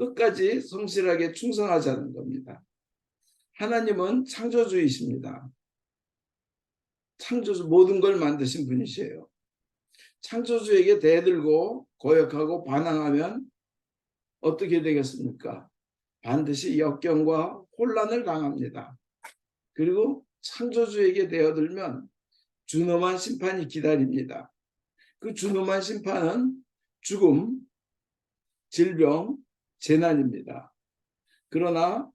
끝까지 성실하게 충성하자는 겁니다. 하나님은 창조주이십니다. 창조주, 모든 걸 만드신 분이세요. 창조주에게 대들고 거역하고 반항하면 어떻게 되겠습니까? 반드시 역경과 혼란을 당합니다. 그리고 창조주에게 대어들면 준엄한 심판이 기다립니다. 그 준엄한 심판은 죽음, 질병, 재난입니다. 그러나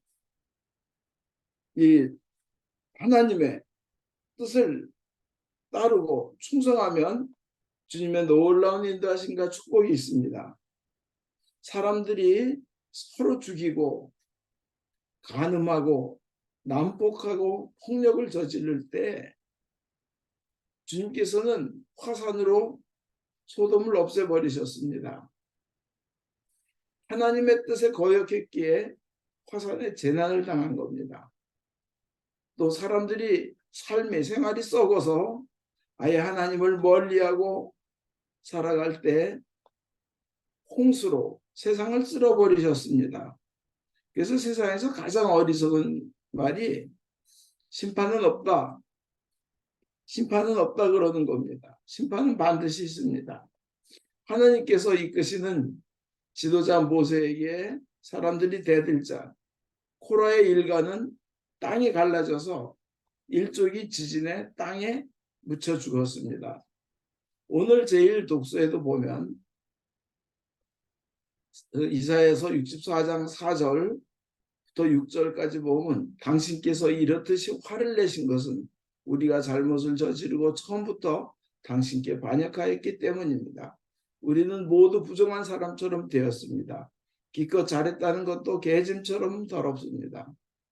이 하나님의 뜻을 따르고 충성하면 주님의 놀라운 인도하심과 축복이 있습니다. 사람들이 서로 죽이고 간음하고 난폭하고 폭력을 저지를 때 주님께서는 화산으로 소돔을 없애버리셨습니다. 하나님의 뜻에 거역했기에 화산에 재난을 당한 겁니다. 또 사람들이 삶의 생활이 썩어서 아예 하나님을 멀리하고 살아갈 때 홍수로 세상을 쓸어버리셨습니다. 그래서 세상에서 가장 어리석은 말이 심판은 없다. 심판은 없다 그러는 겁니다. 심판은 반드시 있습니다. 하나님께서 이끄시는 지도자 모세에게 사람들이 대들자 코라의 일가는 땅이 갈라져서 일족이 지진에 땅에 묻혀 죽었습니다. 오늘 제1독서에도 보면 이사야서 64장 4절부터 6절까지 보면 당신께서 이렇듯이 화를 내신 것은 우리가 잘못을 저지르고 처음부터 당신께 반역하였기 때문입니다. 우리는 모두 부정한 사람처럼 되었습니다. 기껏 잘했다는 것도 개짐처럼 더럽습니다.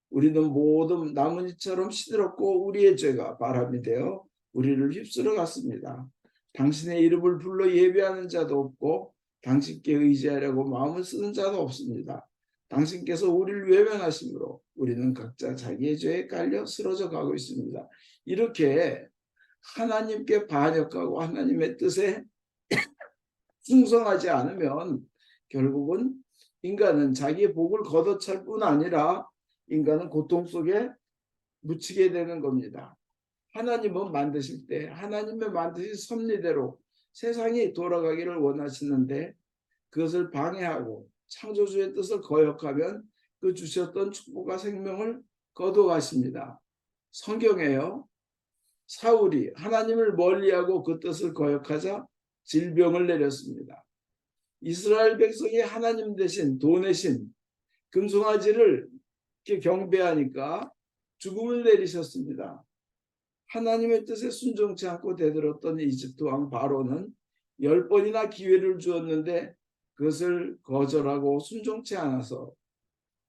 우리는 모두 나뭇잎처럼 시들었고 우리의 죄가 바람이 되어 우리를 휩쓸어 갔습니다. 당신의 이름을 불러 예배하는 자도 없고 당신께 의지하려고 마음을 쓰는 자도 없습니다. 당신께서 우리를 외면하심으로 우리는 각자 자기의 죄에 깔려 쓰러져 가고 있습니다. 이렇게 하나님께 반역하고 하나님의 뜻에 충성하지 않으면 결국은 인간은 자기의 복을 걷어찰 뿐 아니라 인간은 고통 속에 묻히게 되는 겁니다. 하나님은 만드실 때 하나님의 만드신 섭리대로 세상이 돌아가기를 원하시는데 그것을 방해하고 창조주의 뜻을 거역하면 그 주셨던 축복과 생명을 거둬가십니다. 성경에요. 사울이 하나님을 멀리하고 그 뜻을 거역하자 질병을 내렸습니다. 이스라엘 백성이 하나님 대신 돈의 신 금송아지를 경배하니까 죽음을 내리셨습니다. 하나님의 뜻에 순종치 않고 대들었던 이집트 왕 바로는 10번이나 기회를 주었는데 그것을 거절하고 순종치 않아서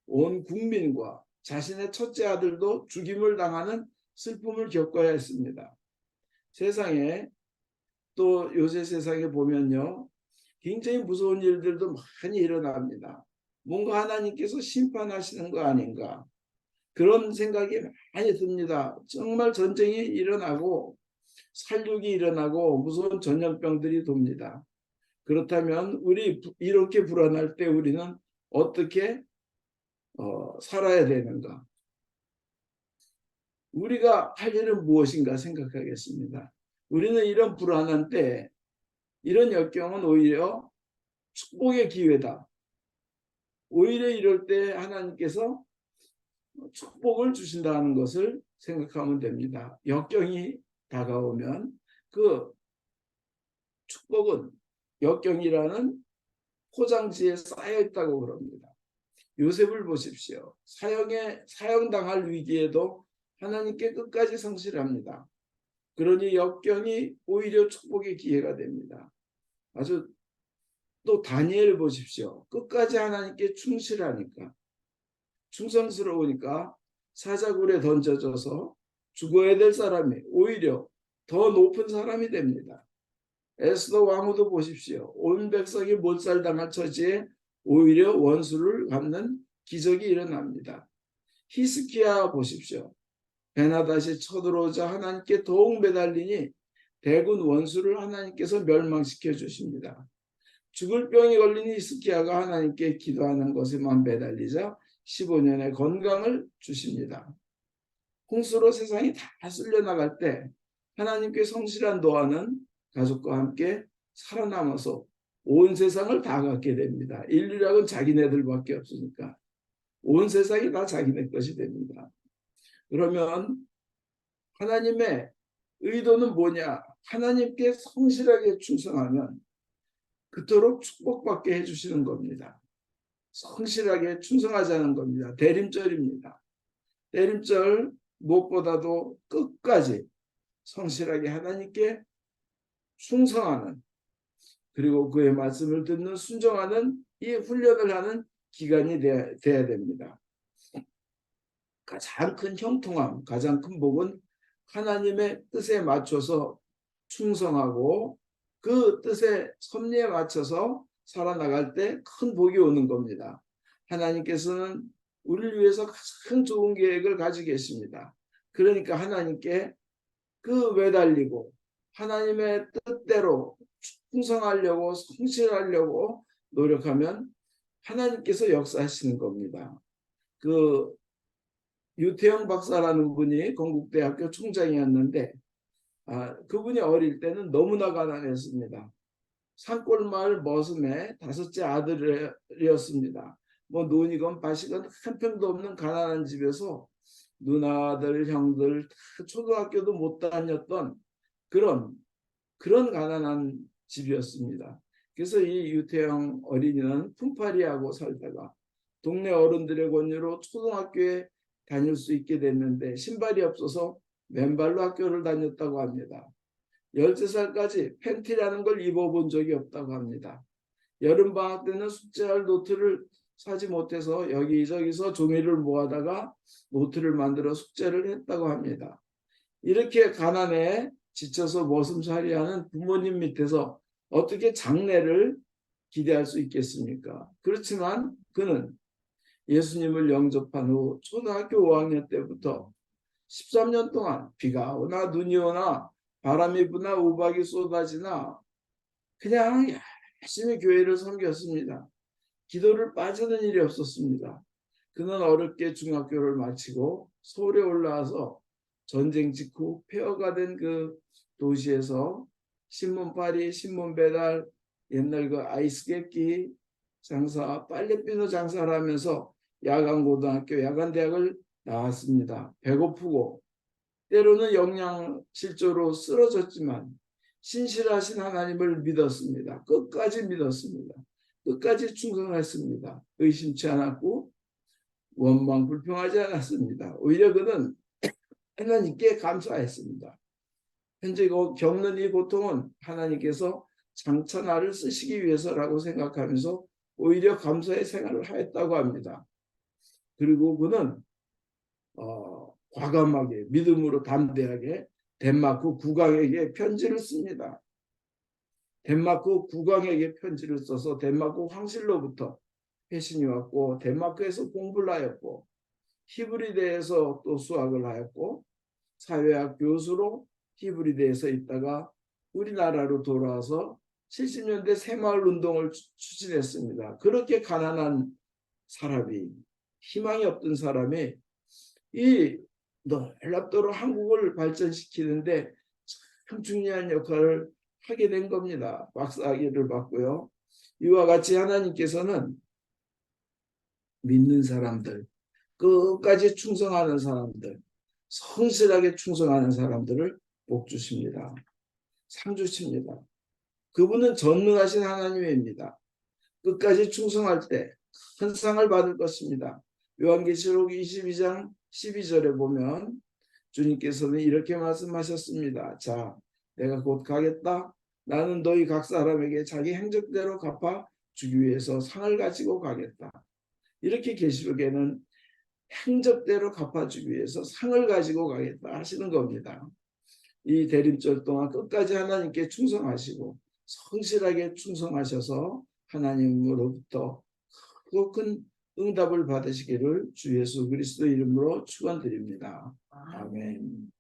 온 국민과 자신의 첫째 아들도 죽임을 당하는 슬픔을 겪어야 했습니다. 세상에 또 요새 세상에 보면요. 굉장히 무서운 일들도 많이 일어납니다. 뭔가 하나님께서 심판하시는 거 아닌가. 그런 생각이 많이 듭니다. 정말 전쟁이 일어나고 살육이 일어나고 무서운 전염병들이 돕니다. 그렇다면 우리 이렇게 불안할 때 우리는 어떻게 살아야 되는가? 우리가 할 일은 무엇인가 생각하겠습니다. 우리는 이런 불안한 때 이런 역경은 오히려 축복의 기회다. 오히려 이럴 때 하나님께서 축복을 주신다는 것을 생각하면 됩니다. 역경이 다가오면 그 축복은 역경이라는 포장지에 쌓여 있다고 그럽니다. 요셉을 보십시오. 사형당할 위기에도 하나님께 끝까지 성실합니다. 그러니 역경이 오히려 축복의 기회가 됩니다. 아주 또 다니엘 보십시오. 끝까지 하나님께 충실하니까 충성스러우니까 사자굴에 던져져서 죽어야 될 사람이 오히려 더 높은 사람이 됩니다. 에스더 왕후도 보십시오. 온 백성이 몰살당할 처지에 오히려 원수를 갚는 기적이 일어납니다. 히스기야 보십시오. 베나다시 쳐들어오자 하나님께 더욱 매달리니 대군 원수를 하나님께서 멸망시켜 주십니다. 죽을 병이 걸린 히스기야가 하나님께 기도하는 것에만 매달리자 15년의 건강을 주십니다. 홍수로 세상이 다 쓸려나갈 때 하나님께 성실한 노아는 가족과 함께 살아남아서 온 세상을 다 갖게 됩니다. 인류락은 자기네들밖에 없으니까 온 세상이 다 자기네 것이 됩니다. 그러면 하나님의 의도는 뭐냐? 하나님께 성실하게 충성하면 그토록 축복받게 해주시는 겁니다. 성실하게 충성하자는 겁니다. 대림절입니다. 대림절 무엇보다도 끝까지 성실하게 하나님께 충성하는, 그리고 그의 말씀을 듣는, 순종하는 이 훈련을 하는 기간이 돼야 됩니다. 가장 큰 형통함, 가장 큰 복은 하나님의 뜻에 맞춰서 충성하고 그 뜻의 섭리에 맞춰서 살아나갈 때 큰 복이 오는 겁니다. 하나님께서는 우리를 위해서 가장 좋은 계획을 가지고 계십니다. 그러니까 하나님께 그 매달리고 하나님의 뜻대로 충성하려고 성실하려고 노력하면 하나님께서 역사하시는 겁니다. 그 유태영 박사라는 분이 건국대학교 총장이었는데 그분이 어릴 때는 너무나 가난했습니다. 산골마을 머슴의 5째 아들이었습니다. 뭐 논이건 밭이건 한 평도 없는 가난한 집에서 누나들 형들 초등학교도 못 다녔던 그런 가난한 집이었습니다. 그래서 이 유태영 어린이는 품팔이하고 살다가 동네 어른들의 권유로 초등학교에 다닐 수 있게 됐는데 신발이 없어서 맨발로 학교를 다녔다고 합니다. 13살까지 팬티라는 걸 입어본 적이 없다고 합니다. 여름방학 때는 숙제할 노트를 사지 못해서 여기저기서 종이를 모아다가 노트를 만들어 숙제를 했다고 합니다. 이렇게 가난에 지쳐서 머슴살이하는 부모님 밑에서 어떻게 장래를 기대할 수 있겠습니까? 그렇지만 그는 예수님을 영접한 후 초등학교 5학년 때부터 13년 동안 비가 오나 눈이 오나 바람이 부나 우박이 쏟아지나 그냥 열심히 교회를 섬겼습니다. 기도를 빠지는 일이 없었습니다. 그는 어렵게 중학교를 마치고 서울에 올라와서 전쟁 직후 폐허가 된 그 도시에서 신문팔이, 신문 배달, 옛날 그 아이스케이크 장사, 빨래비누 장사를 하면서 야간고등학교, 야간대학을 나왔습니다. 배고프고 때로는 영양실조로 쓰러졌지만 신실하신 하나님을 믿었습니다. 끝까지 믿었습니다. 끝까지 충성했습니다. 의심치 않았고 원망 불평하지 않았습니다. 오히려 그는 하나님께 감사했습니다. 현재 겪는 이 고통은 하나님께서 장차 나를 쓰시기 위해서라고 생각하면서 오히려 감사의 생활을 하였다고 합니다. 그리고 그는 과감하게 믿음으로 담대하게 덴마크 국왕에게 편지를 씁니다. 덴마크 국왕에게 편지를 써서 덴마크 황실로부터 회신이 왔고 덴마크에서 공부를 하였고 히브리대에서 또 수학을 하였고 사회학 교수로 히브리대에서 있다가 우리나라로 돌아와서 70년대 새마을 운동을 추진했습니다. 그렇게 가난한 사람이, 희망이 없던 사람이 이 놀랍도록 한국을 발전시키는데 참 중요한 역할을 하게 된 겁니다. 박사학위를 받고요. 이와 같이 하나님께서는 믿는 사람들, 끝까지 충성하는 사람들, 성실하게 충성하는 사람들을 복 주십니다. 상 주십니다. 그분은 전능하신 하나님입니다. 끝까지 충성할 때 큰 상을 받을 것입니다. 요한계시록 22장 12절에 보면 주님께서는 이렇게 말씀하셨습니다. 자, 내가 곧 가겠다. 나는 너희 각 사람에게 자기 행적대로 갚아 주기 위해서 상을 가지고 가겠다. 이렇게 계시록에는 행적대로 갚아주기 위해서 상을 가지고 가겠다 하시는 겁니다. 이 대림절 동안 끝까지 하나님께 충성하시고 성실하게 충성하셔서 하나님으로부터 크고 큰 응답을 받으시기를 주 예수 그리스도 이름으로 축원드립니다. 아멘.